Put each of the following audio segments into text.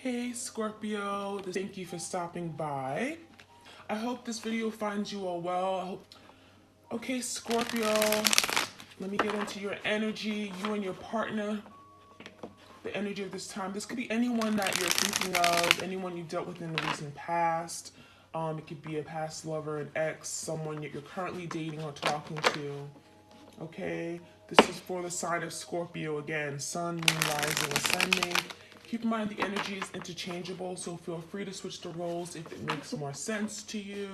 Hey Scorpio, thank you for stopping by. I hope this video finds you all well. Okay, Scorpio, let me get into your energy, you and your partner, the energy of this time. This could be anyone that you're thinking of, anyone you dealt with in the recent past. It could be a past lover, an ex, someone that you're currently dating or talking to. Okay, this is for the sign of Scorpio again, sun, moon, rising, ascending. Keep in mind the energy is interchangeable, so feel free to switch the roles if it makes more sense to you.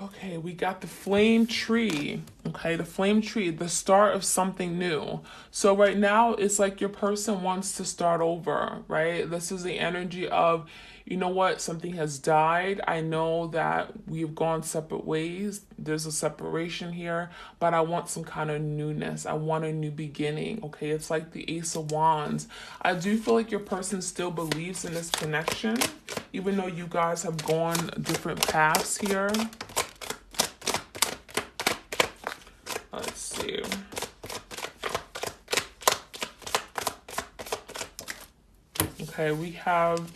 Okay, we got the flame tree. Okay, the flame tree, the start of something new. So right now, it's like your person wants to start over, right? This is the energy of, you know what, something has died. I know that we've gone separate ways. There's a separation here, but I want some kind of newness. I want a new beginning. Okay, it's like the Ace of Wands. I do feel like your person still believes in this connection, even though you guys have gone different paths here. Let's see. Okay, we have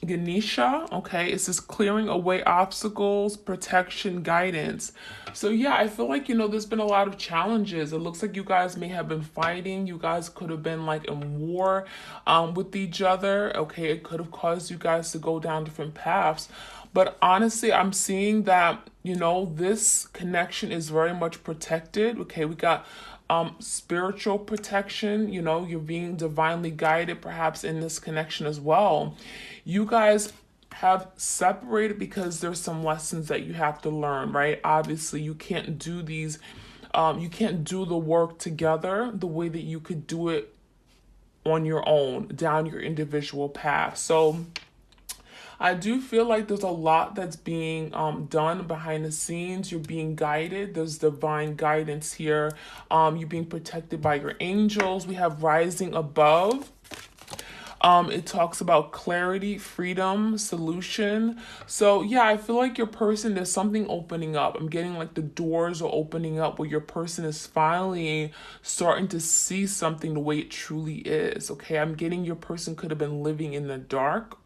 Ganesha. Okay, it's just clearing away obstacles, protection, guidance. So yeah, I feel like, there's been a lot of challenges. It looks like you guys may have been fighting. You guys could have been like in war with each other. Okay, it could have caused you guys to go down different paths. But honestly, I'm seeing that, this connection is very much protected. Okay, we got spiritual protection. You're being divinely guided perhaps in this connection as well. You guys have separated because there's some lessons that you have to learn, right? Obviously, you can't do these, you can't do the work together the way that you could do it on your own, down your individual path. So I do feel like there's a lot that's being done behind the scenes. You're being guided. There's divine guidance here. You're being protected by your angels. We have rising above. It talks about clarity, freedom, solution. So yeah, I feel like your person, there's something opening up. I'm getting like the doors are opening up where your person is finally starting to see something the way it truly is. Okay, I'm getting your person could have been living in the dark.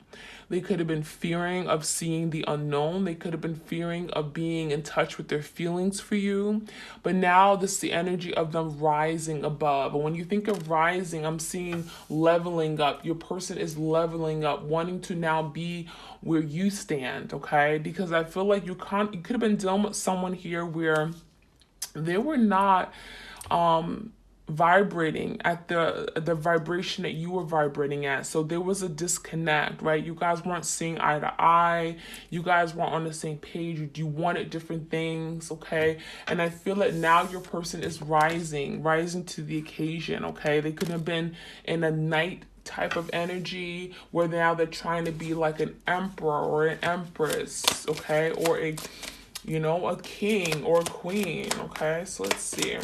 They could have been fearing of seeing the unknown. They could have been fearing of being in touch with their feelings for you. But now this is the energy of them rising above. And when you think of rising, I'm seeing leveling up. Your person is leveling up, wanting to now be where you stand, okay? Because I feel like you could have been dealing with someone here where they were not vibrating at the vibration that you were vibrating at. So there was a disconnect, right? You guys weren't seeing eye to eye. You guys weren't on the same page. You wanted different things, okay? And I feel that now your person is rising to the occasion, okay? They could have been in a night type of energy where now they're trying to be like an emperor or an empress, okay? Or a king or a queen, okay? So let's see.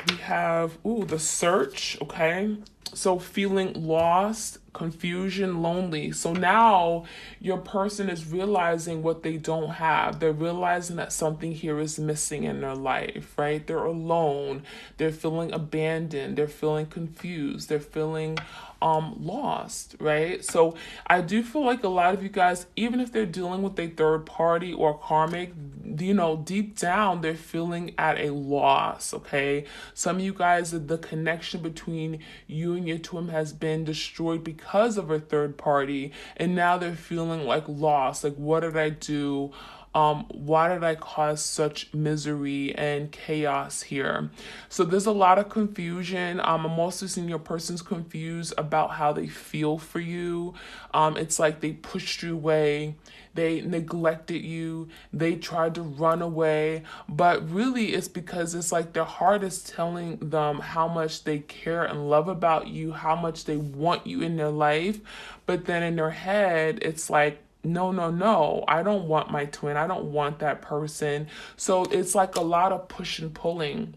We have, the search, okay? So feeling lost, confusion, lonely. So now your person is realizing what they don't have. They're realizing that something here is missing in their life, right? They're alone. They're feeling abandoned. They're feeling confused. They're feeling lost, right? So I do feel like a lot of you guys, even if they're dealing with a third party or karmic, deep down they're feeling at a loss, okay? Some of you guys, the connection between you and your twin has been destroyed because of a third party, and now they're feeling like lost. Like, what did I do? Why did I cause such misery and chaos here? So there's a lot of confusion. I'm also seeing your person's confused about how they feel for you. It's like they pushed you away. They neglected you. They tried to run away. But really, it's because it's like their heart is telling them how much they care and love about you, how much they want you in their life. But then in their head, it's like, no, I don't want my twin. I don't want that person. So it's like a lot of push and pulling.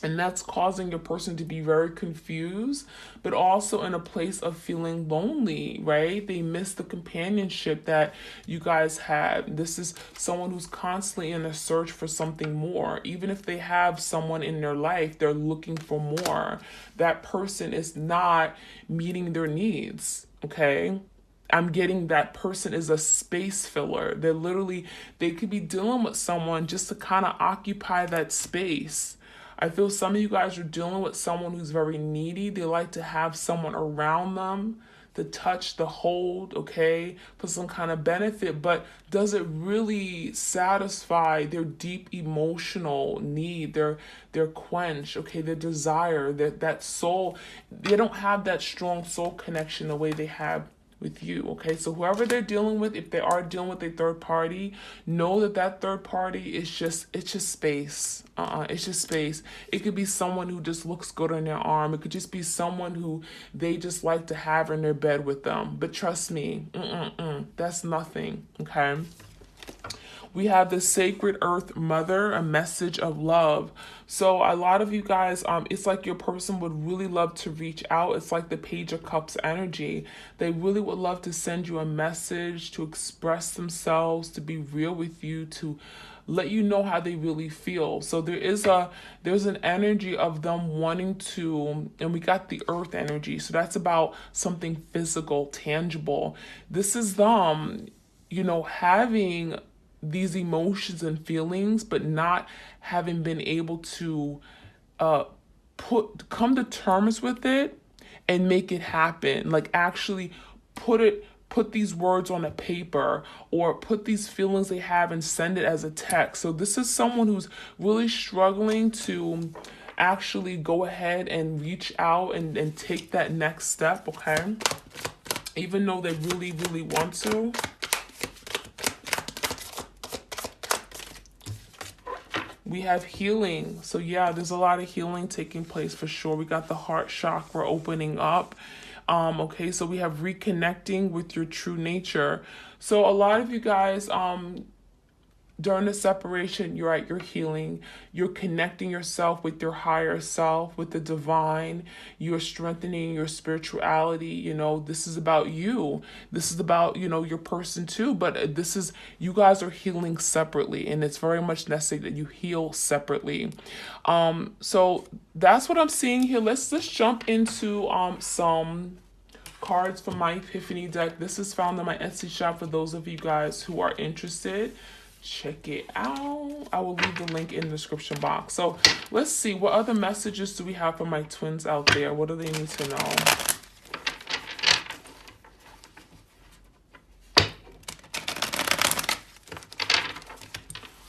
And that's causing your person to be very confused, but also in a place of feeling lonely, right? They miss the companionship that you guys had. This is someone who's constantly in a search for something more. Even if they have someone in their life, they're looking for more. That person is not meeting their needs, okay? I'm getting that person is a space filler. They could be dealing with someone just to kind of occupy that space. I feel some of you guys are dealing with someone who's very needy. They like to have someone around them to touch, to hold, okay, for some kind of benefit, but does it really satisfy their deep emotional need, their quench, okay, their desire, that soul? They don't have that strong soul connection the way they have with you, okay? So whoever they're dealing with, if they are dealing with a third party, know that that third party is it's just space. It's just space. It could be someone who just looks good on their arm. It could just be someone who they just like to have in their bed with them. But trust me, that's nothing, okay? We have the Sacred Earth Mother, a message of love. So a lot of you guys, it's like your person would really love to reach out. It's like the Page of Cups energy. They really would love to send you a message, to express themselves, to be real with you, to let you know how they really feel. So there's an energy of them wanting to, and we got the earth energy. So that's about something physical, tangible. This is them, having these emotions and feelings, but not having been able to come to terms with it and make it happen. Like actually put these words on a paper, or put these feelings they have and send it as a text. So this is someone who's really struggling to actually go ahead and reach out and take that next step, okay? Even though they really, really want to. We have healing. So yeah, there's a lot of healing taking place for sure. We got the heart chakra opening up. Okay, so we have reconnecting with your true nature. So a lot of you guys, during the separation, you're healing, you're connecting yourself with your higher self, with the divine, you're strengthening your spirituality. This is about you. This is about, your person too, but you guys are healing separately, and it's very much necessary that you heal separately. So that's what I'm seeing here. Let's jump into some cards from my Epiphany deck. This is found on my Etsy shop for those of you guys who are interested. Check it out. I will leave the link in the description box. So let's see, what other messages do we have for my twins out there? What do they need to know?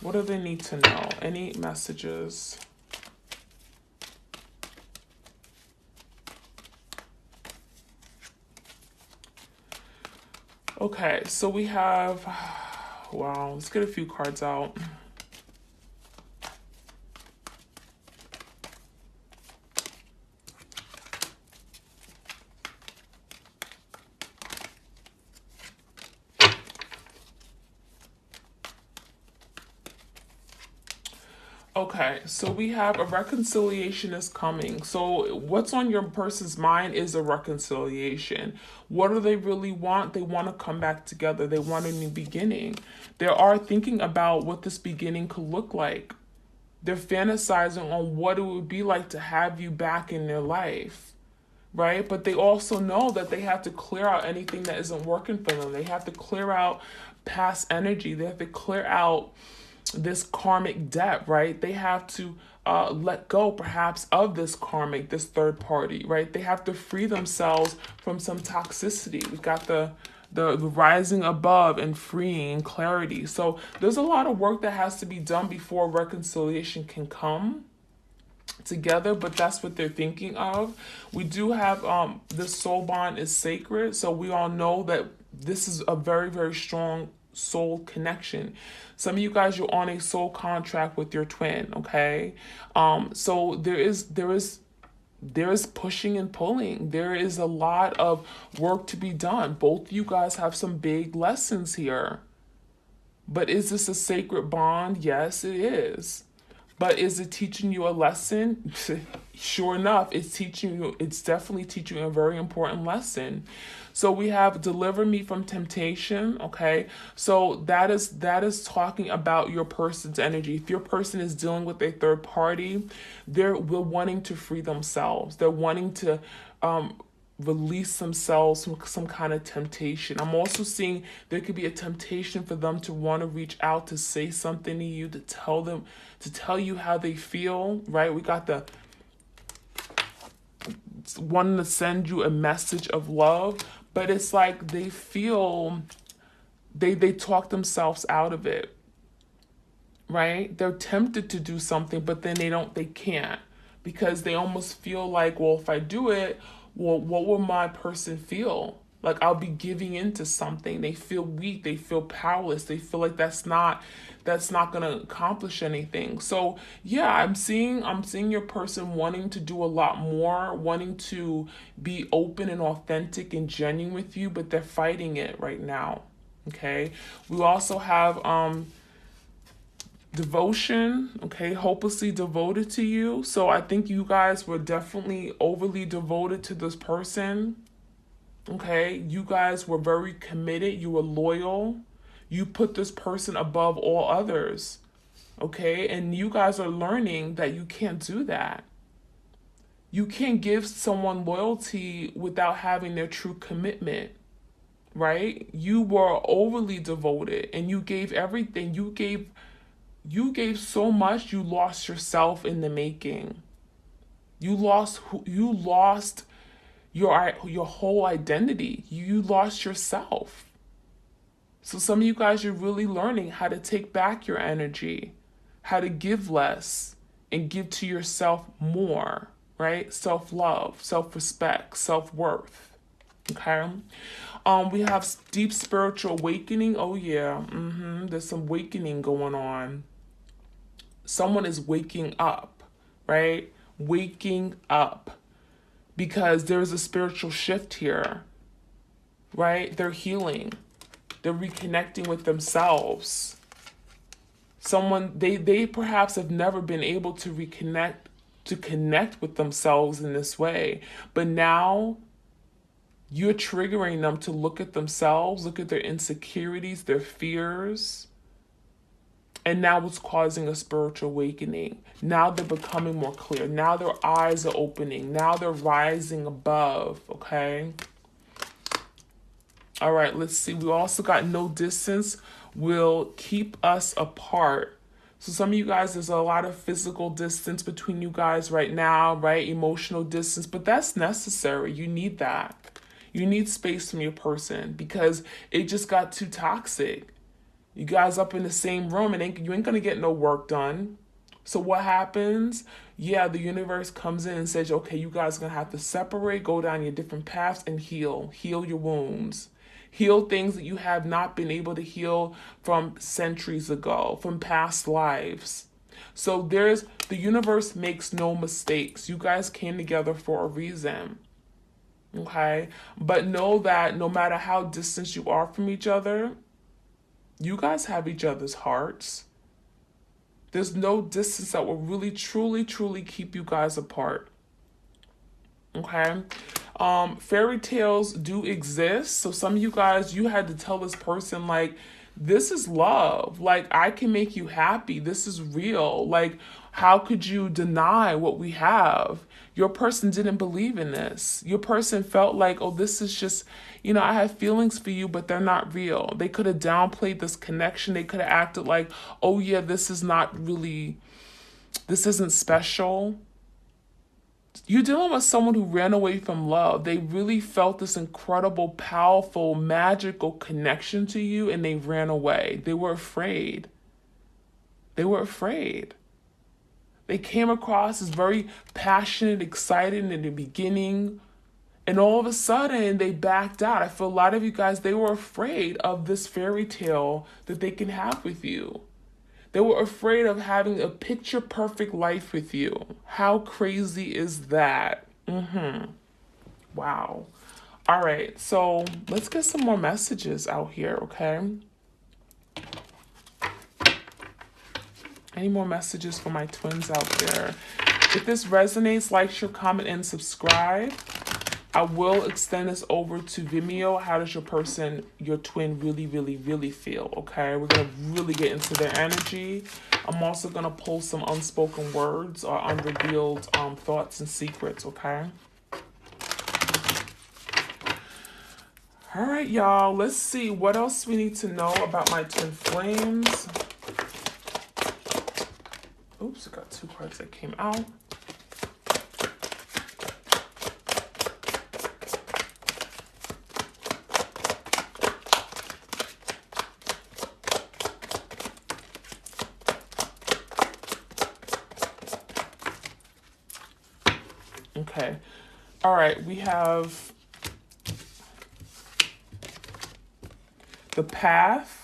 What do they need to know? Any messages? Okay, so we have, wow, let's get a few cards out. Okay, so we have a reconciliation is coming. So what's on your person's mind is a reconciliation. What do they really want? They want to come back together. They want a new beginning. They are thinking about what this beginning could look like. They're fantasizing on what it would be like to have you back in their life, right? But they also know that they have to clear out anything that isn't working for them. They have to clear out past energy. They have to clear out this karmic debt, right? They have to let go perhaps of this third party, right? They have to free themselves from some toxicity. We've got the rising above and freeing clarity. So there's a lot of work that has to be done before reconciliation can come together, but that's what they're thinking of. We do have this soul bond is sacred, so we all know that this is a very, very strong soul connection. Some of you guys, you're on a soul contract with your twin, okay? So there is pushing and pulling. There is a lot of work to be done. Both of you guys have some big lessons here. But is this a sacred bond? Yes, it is. But is it teaching you a lesson? Sure enough, it's definitely teaching you a very important lesson. So we have deliver me from temptation, okay? So that is talking about your person's energy. If your person is dealing with a third party, they're wanting to free themselves. They're wanting to release themselves from some kind of temptation. I'm also seeing there could be a temptation for them to want to reach out to say something to you, to tell you how they feel, right? We got the wanting to send you a message of love, but it's like they feel they talk themselves out of it, right? They're tempted to do something, but then they can't, because they almost feel like, well, if I do it, well, what will my person feel? Like I'll be giving into something. They feel weak, they feel powerless, they feel like that's not gonna accomplish anything. So yeah, I'm seeing your person wanting to do a lot more, wanting to be open and authentic and genuine with you, but they're fighting it right now. Okay. We also have devotion, okay, hopelessly devoted to you. So I think you guys were definitely overly devoted to this person. Okay, you guys were very committed, you were loyal, you put this person above all others. Okay, and you guys are learning that you can't do that. You can't give someone loyalty without having their true commitment, right? You were overly devoted and you gave everything. You gave so much, you lost yourself in the making. You lost your whole identity. You lost yourself. So some of you guys, you're really learning how to take back your energy, how to give less and give to yourself more, right? Self-love, self-respect, self-worth. Okay. We have deep spiritual awakening. Oh yeah. There's some awakening going on. Someone is waking up, right? Waking up, because there's a spiritual shift here, right? They're healing. They're reconnecting with themselves. They perhaps have never been able to connect with themselves in this way. But now you're triggering them to look at themselves, look at their insecurities, their fears. And now it's causing a spiritual awakening. Now they're becoming more clear. Now their eyes are opening. Now they're rising above, okay? All right, let's see. We also got no distance will keep us apart. So some of you guys, there's a lot of physical distance between you guys right now, right? Emotional distance, but that's necessary. You need that. You need space from your person because it just got too toxic. You guys up in the same room and you ain't gonna get no work done. So what happens? Yeah, the universe comes in and says, okay, you guys are gonna have to separate, go down your different paths and heal your wounds. Heal things that you have not been able to heal from centuries ago, from past lives. So the universe makes no mistakes. You guys came together for a reason. Okay? But know that no matter how distant you are from each other, you guys have each other's hearts. There's no distance that will really, truly, truly keep you guys apart. Okay? Fairy tales do exist. So some of you guys, you had to tell this person, like, this is love. Like, I can make you happy. This is real. Like, how could you deny what we have? Your person didn't believe in this. Your person felt like, oh, this is just, I have feelings for you, but they're not real. They could have downplayed this connection. They could have acted like, oh, yeah, this isn't special. You're dealing with someone who ran away from love. They really felt this incredible, powerful, magical connection to you, and they ran away. They were afraid. They were afraid. They came across as very passionate, excited in the beginning, and all of a sudden they backed out. I feel a lot of you guys, they were afraid of this fairy tale that they can have with you. They were afraid of having a picture perfect life with you. How crazy is that? Wow. All right, so let's get some more messages out here, okay? Any more messages for my twins out there? If this resonates, like, share, comment, and subscribe. I will extend this over to Vimeo. How does your person, your twin, really, really, really feel? Okay, we're going to really get into their energy. I'm also going to pull some unspoken words or unrevealed thoughts and secrets, okay? All right, y'all. Let's see what else we need to know about my twin flames. Oops, I got two cards that came out. Okay. All right, we have the path.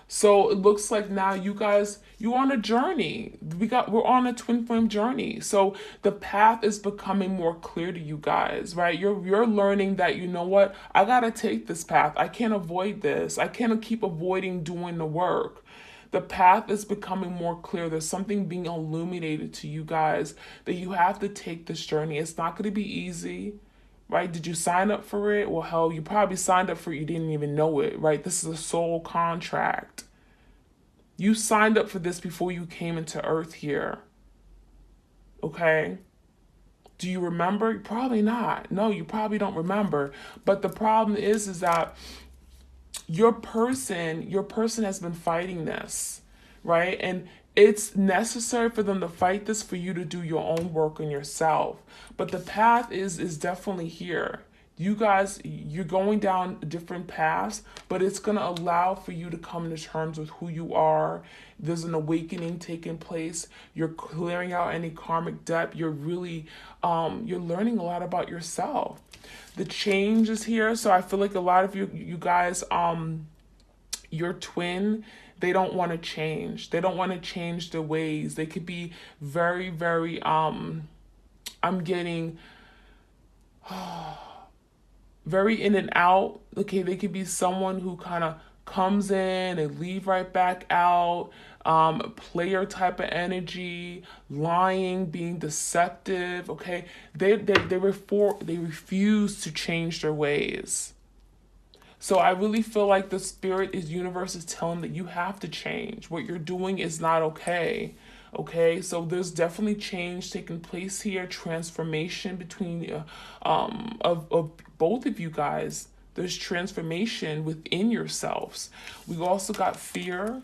So it looks like now you guys, you're on a journey. We're on a twin flame journey. So the path is becoming more clear to you guys, right? You're learning that, you know what, I gotta take this path. I can't avoid this. I can't keep avoiding doing the work. The path is becoming more clear. There's something being illuminated to you guys that you have to take this journey. It's not going to be easy, right? Did you sign up for it? Well, hell, you probably signed up for it. You didn't even know it, right? This is a soul contract. You signed up for this before you came into Earth here, okay? Do you remember? Probably not. No, you probably don't remember. But the problem is that your person has been fighting this, right? And it's necessary for them to fight this for you to do your own work on yourself. But the path is definitely here. You guys, you're going down different paths, but it's going to allow for you to come to terms with who you are. There's an awakening taking place. You're clearing out any karmic debt. You're really, you're learning a lot about yourself. The change is here. So I feel like a lot of you guys, your twin, they don't want to change. They don't want to change their ways. They could be very, very, I'm getting very in and out. Okay, they could be someone who kind of comes in and leave right back out. Player type of energy, lying, being deceptive. Okay, they refuse to change their ways. So I really feel like the universe is telling that you have to change. What you're doing is not okay. Okay, so there's definitely change taking place here, transformation between of both of you guys. There's transformation within yourselves. We've also got fear.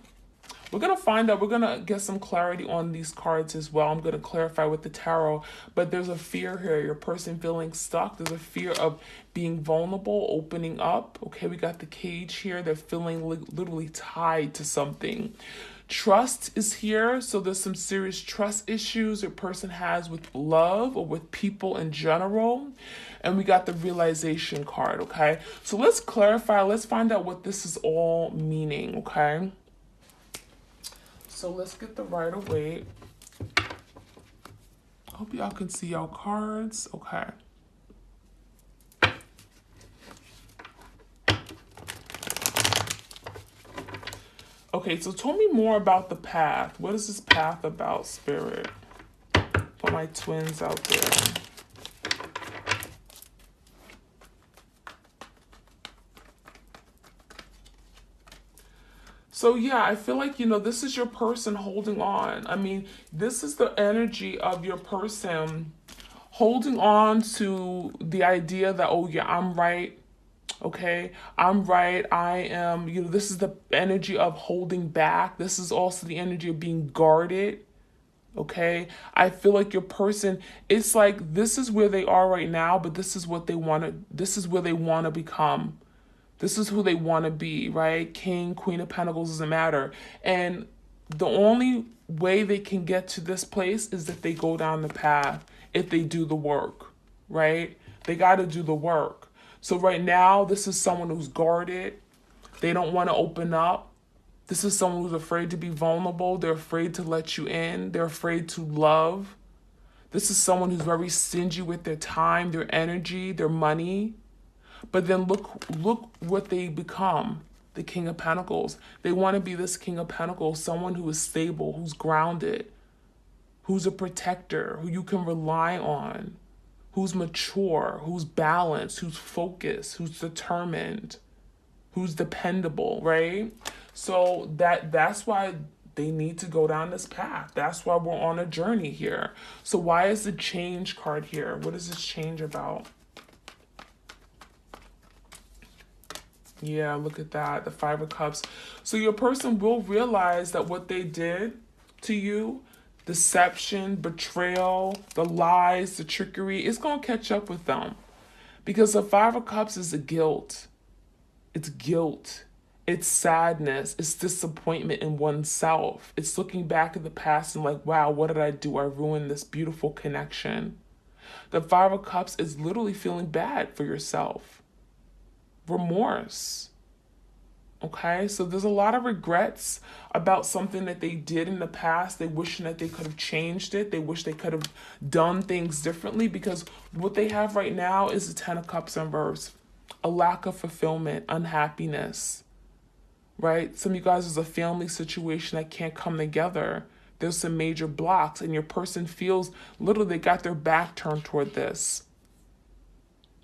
We're going to find out, we're going to get some clarity on these cards as well. I'm going to clarify with the tarot, but there's a fear here. Your person feeling stuck. There's a fear of being vulnerable, opening up. Okay, we got the cage here. They're feeling literally tied to something. Trust is here. So there's some serious trust issues your person has with love or with people in general. And we got the realization card, okay? So let's clarify. Let's find out what this is all meaning, okay? So let's get the Rider-Waite. I hope y'all can see y'all cards. Okay. Okay, so tell me more about the path. What is this path about, Spirit? For my twins out there. So yeah, I feel like, this is your person holding on. I mean, this is the energy of your person holding on to the idea that, oh yeah, I'm right. Okay, I'm right. I am, this is the energy of holding back. This is also the energy of being guarded. Okay, I feel like your person, it's like this is where they are right now, but this is what they want to, this is where they want to become. This is who they want to be, right? King, Queen of Pentacles, doesn't matter. And the only way they can get to this place is if they go down the path, if they do the work, right? They got to do the work. So right now, this is someone who's guarded. They don't want to open up. This is someone who's afraid to be vulnerable. They're afraid to let you in. They're afraid to love. This is someone who's very stingy with their time, their energy, their money. But then look what they become. the King of Pentacles. They want to be this King of Pentacles, someone who is stable, who's grounded, who's a protector, who you can rely on, who's mature, who's balanced, who's focused, who's determined, who's dependable, right? So that's why they need to go down this path. That's why we're on a journey here. So why is the change card here? What is this change about? Yeah, look at that, the Five of Cups. So your person will realize that what they did to you, deception, betrayal, the lies, the trickery, it's going to catch up with them. Because the Five of Cups is a guilt. It's guilt. It's sadness. It's disappointment in oneself. It's looking back at the past and like, wow, what did I do? I ruined this beautiful connection. The Five of Cups is literally feeling bad for yourself. Remorse. Okay, so there's a lot of regrets about something that they did in the past. They wishing that they could have changed it. They wish they could have done things differently, because what they have right now is the Ten of Cups in reverse. A lack of fulfillment, unhappiness, right? Some of you guys is a family situation that can't come together. There's some major blocks, and your person feels literally they got their back turned toward this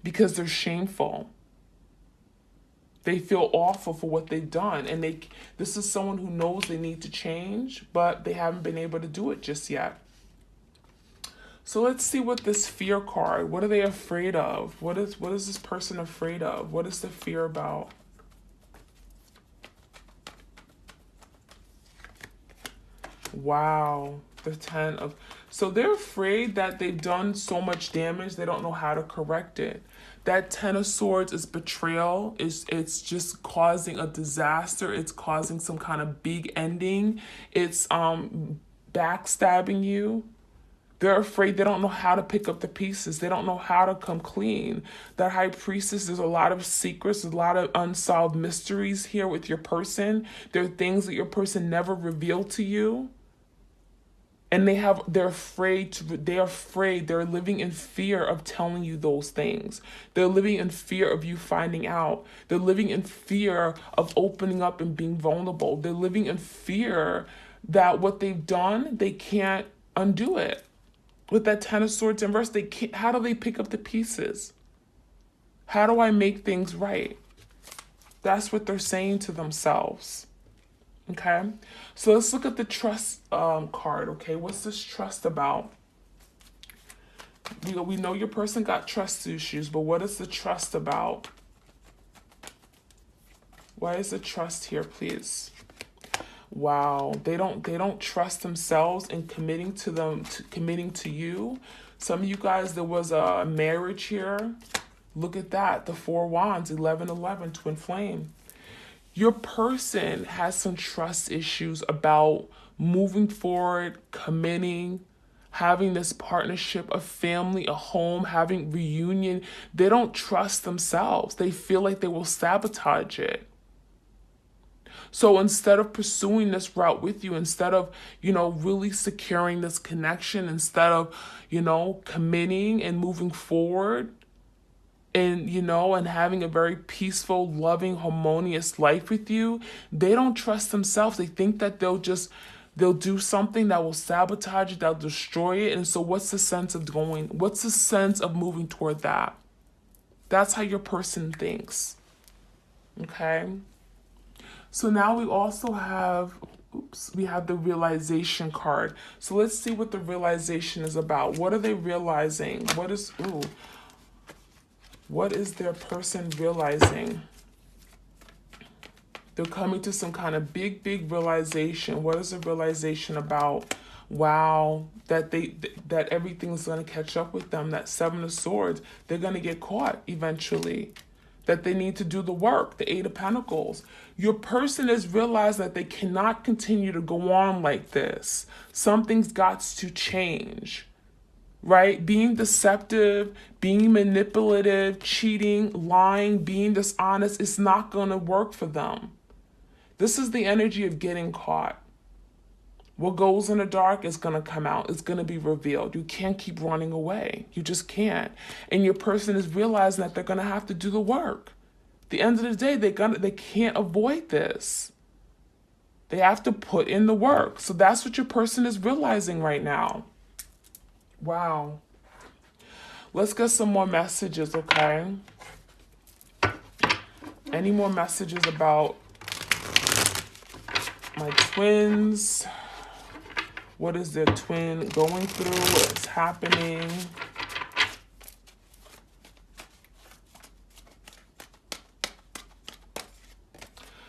because they're shameful. They feel awful for what they've done, and this is someone who knows they need to change, but they haven't been able to do it just yet. So let's see what this fear card, what are they afraid of? What is this person afraid of? What is the fear about? Wow, the so they're afraid that they've done so much damage, they don't know how to correct it. That Ten of Swords is betrayal. It's just causing a disaster. It's causing some kind of big ending. It's backstabbing you. They're afraid. They don't know how to pick up the pieces. They don't know how to come clean. That High Priestess, there's a lot of secrets, a lot of unsolved mysteries here with your person. There are things that your person never revealed to you. And they're afraid, they're living in fear of telling you those things. They're living in fear of you finding out. They're living in fear of opening up and being vulnerable. They're living in fear that what they've done, they can't undo it. With that Ten of Swords in reverse, how do they pick up the pieces? How do I make things right? That's what they're saying to themselves. Okay, so let's look at the trust card. Okay, what's this trust about? We know your person got trust issues, but what is the trust about? Why is the trust here, please? Wow, they don't trust themselves in committing to you. Some of you guys, there was a marriage here. Look at that, the Four Wands, 11-11, twin flame. Your person has some trust issues about moving forward, committing, having this partnership, a family, a home, having reunion. They don't trust themselves. They feel like they will sabotage it. So instead of pursuing this route with you, instead of, really securing this connection, instead of, committing and moving forward, and and having a very peaceful, loving, harmonious life with you, they don't trust themselves. They think that they'll do something that will sabotage it, that'll destroy it. And so what's the sense of moving toward that? That's how your person thinks. Okay, so now we also have we have the realization card. So let's see what the realization is about. What are they realizing? What is their person realizing? They're coming to some kind of big realization. What is the realization about? Wow, that everything's going to catch up with them. That Seven of Swords, they're going to get caught eventually. That they need to do the work. The Eight of Pentacles. Your person has realized that they cannot continue to go on like this. Something's got to change. Right? Being deceptive, being manipulative, cheating, lying, being dishonest, it's not going to work for them. This is the energy of getting caught. What goes in the dark is going to come out. It's going to be revealed. You can't keep running away. You just can't. And your person is realizing that they're going to have to do the work. the end of the day, they can't avoid this. They have to put in the work. So that's what your person is realizing right now. Wow. Let's get some more messages, okay? Any more messages about my twins? What is their twin going through? What's happening?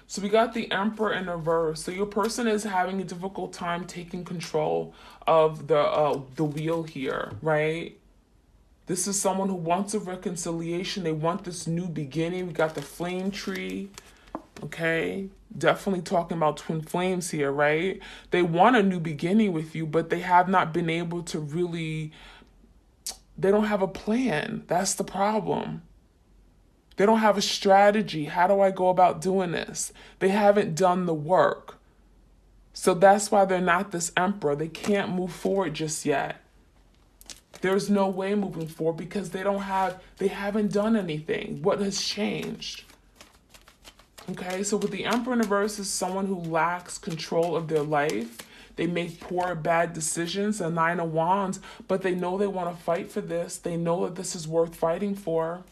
So we got the Emperor in reverse. So your person is having a difficult time taking control of the wheel here, right? This is someone who wants a reconciliation. They want this new beginning. We got the flame tree, okay? Definitely talking about twin flames here, right? They want a new beginning with you, but they have not been able to really, they don't have a plan. That's the problem. They don't have a strategy. How do I go about doing this? They haven't done the work. So that's why they're not this Emperor. They can't move forward just yet. There's no way moving forward because they haven't done anything. What has changed? Okay, so with the Emperor in reverse is someone who lacks control of their life. They make poor, bad decisions, the Nine of Wands, but they know they want to fight for this. They know that this is worth fighting for.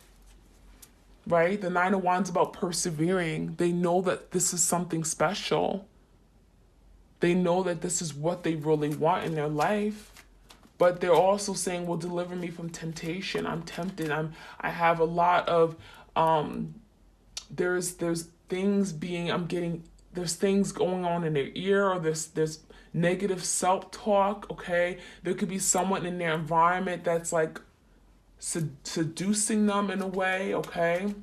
Right? The Nine of Wands is about persevering. They know that this is something special. They know that this is what they really want in their life. But they're also saying, well, deliver me from temptation. I'm tempted. I have a lot of there's things going on in their ear, or there's negative self-talk, okay? There could be someone in their environment that's like seducing them in a way, okay?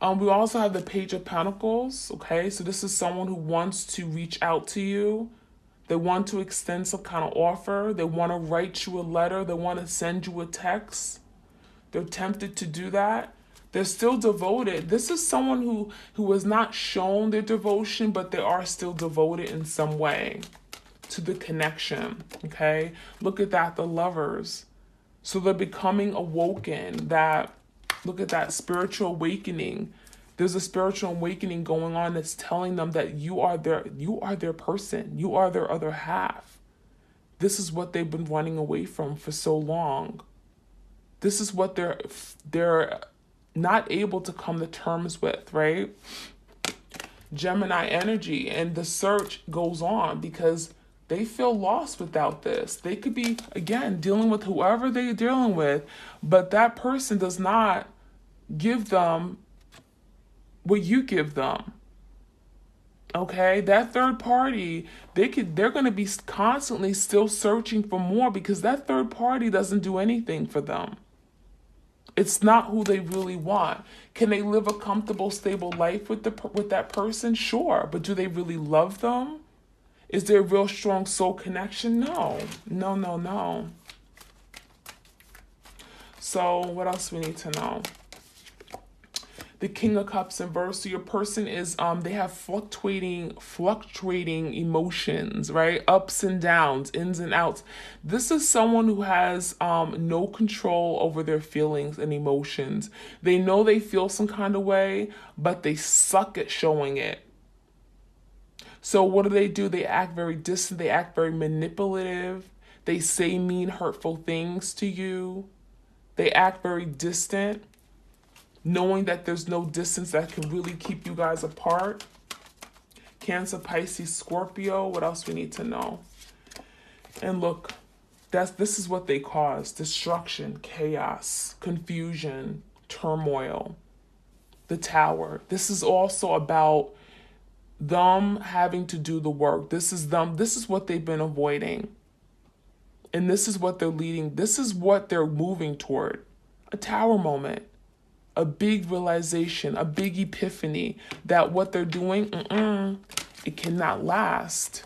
We also have the Page of Pentacles, okay? So this is someone who wants to reach out to you. They want to extend some kind of offer. They want to write you a letter. They want to send you a text. They're tempted to do that. They're still devoted. This is someone who has not shown their devotion, but they are still devoted in some way to the connection, okay? Look at that, the Lovers. So they're becoming awoken. Look at that spiritual awakening. There's a spiritual awakening going on that's telling them that you are their person. You are their other half. This is what they've been running away from for so long. This is what they're not able to come to terms with, right? Gemini energy, and the search goes on because they feel lost without this. They could be, again, dealing with whoever they're dealing with, but that person does not give them what you give them. Okay? That third party, they're going to be constantly still searching for more because that third party doesn't do anything for them. It's not who they really want. Can they live a comfortable, stable life with that person? Sure. But do they really love them? Is there a real strong soul connection? No. No. So what else we need to know? The King of Cups in verse. So your person is, they have fluctuating emotions, right? Ups and downs, ins and outs. This is someone who has no control over their feelings and emotions. They know they feel some kind of way, but they suck at showing it. So what do? They act very distant. They act very manipulative. They say mean, hurtful things to you. They act very distant, knowing that there's no distance that can really keep you guys apart. Cancer, Pisces, Scorpio. What else we need to know? And look, this is what they cause: destruction, chaos, confusion, turmoil. The Tower. This is also about them having to do the work. This is what they've been avoiding. And this is what they're leading. This is what they're moving toward. A Tower moment. A big realization, a big epiphany that what they're doing, it cannot last.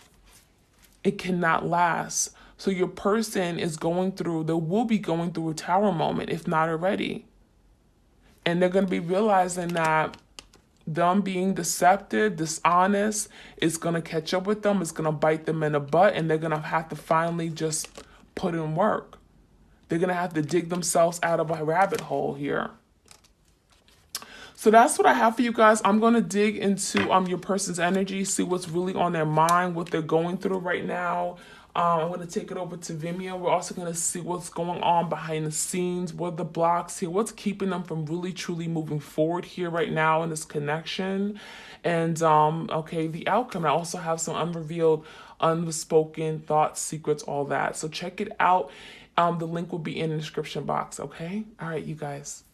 It cannot last. So your person is they will be going through a Tower moment, if not already. And they're going to be realizing that them being deceptive, dishonest, is going to catch up with them. It's going to bite them in the butt, and they're going to have to finally just put in work. They're going to have to dig themselves out of a rabbit hole here. So that's what I have for you guys. I'm going to dig into your person's energy, see what's really on their mind, what they're going through right now. I'm going to take it over to Vimeo. We're also going to see what's going on behind the scenes, what are the blocks here, what's keeping them from really truly moving forward here right now in this connection. And okay, the outcome. I also have some unrevealed, unspoken thoughts, secrets, all that. So check it out. The link will be in the description box. Okay. All right, you guys.